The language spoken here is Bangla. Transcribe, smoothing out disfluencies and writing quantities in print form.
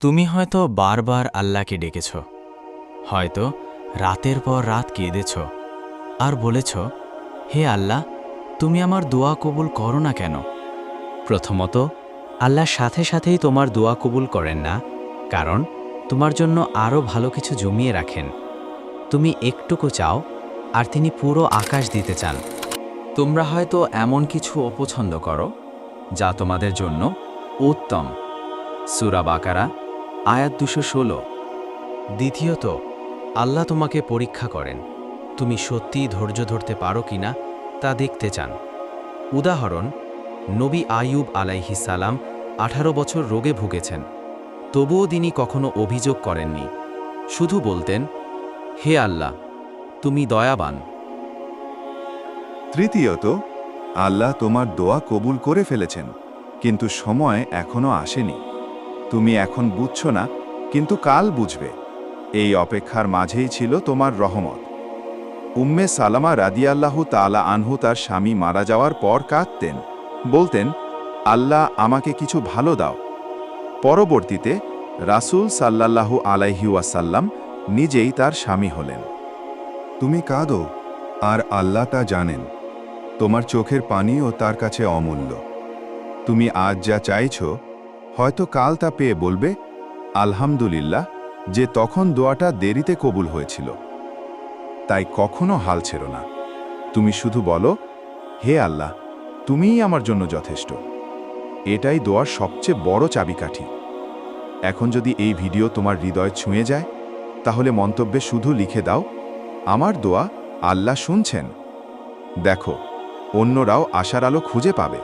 তুমি হয়তো বারবার আল্লাহকে ডেকেছ, হয়তো রাতের পর রাত কেঁদেছ আর বলেছ, হে আল্লাহ, তুমি আমার দোয়া কবুল করো না কেন? প্রথমত, আল্লাহ সাথে সাথেই তোমার দোয়া কবুল করেন না, কারণ তোমার জন্য আরও ভালো কিছু জমিয়ে রাখেন। তুমি একটুকু চাও আর তিনি পুরো আকাশ দিতে চান। তোমরা হয়তো এমন কিছু অপছন্দ করো যা তোমাদের জন্য উত্তম। সূরা বাকারা আয়াত ২১৬। দ্বিতীয়ত, আল্লাহ তোমাকে পরীক্ষা করেন, তুমি সত্যিই ধৈর্য ধরতে পারো কিনা তা দেখতে চান। উদাহরণ, নবী আইয়ুব আলাইহিস সালাম ১৮ বছর রোগে ভুগেছেন, তবুও তিনি কখনো অভিযোগ করেননি, শুধু বলতেন, হে আল্লাহ, তুমি দয়াবান। তৃতীয়ত, আল্লাহ তোমার দোয়া কবুল করে ফেলেছেন, কিন্তু সময় এখনো আসেনি। তুমি এখন বুঝছো না, কিন্তু কাল বুঝবে। এই অপেক্ষার মাঝেই ছিল তোমার রহমত। উম্মে সালামা রাদিয়াল্লাহু তাআলা আনহু তার স্বামী মারা যাওয়ার পর কাঁদতেন, বলতেন, আল্লাহ আমাকে কিছু ভালো দাও। পরবর্তীতে রাসূল সাল্লাল্লাহু আলাইহি ওয়াসাল্লাম নিজেই তার স্বামী হলেন। তুমি কাঁদো, আর আল্লাহ তা জানেন। তোমার চোখের পানিও তার কাছে অমূল্য। তুমি আজ যা চাইছো, হয়তো কাল তা পেয়ে বলবে, আলহামদুলিল্লাহ, যে তখন দোয়াটা দেরিতে কবুল হয়েছিল। তাই কখনো হাল ছেড়ো না। তুমি শুধু বলো, হে আল্লাহ, তুমিই আমার জন্য যথেষ্ট। এটাই দোয়ার সবচেয়ে বড় চাবিকাঠি। এখন যদি এই ভিডিও তোমার হৃদয় ছুঁয়ে যায়, তাহলে মন্তব্যে শুধু লিখে দাও, আমার দোয়া আল্লাহ শুনছেন। দেখো, অন্যরাও আশার আলো খুঁজে পাবে।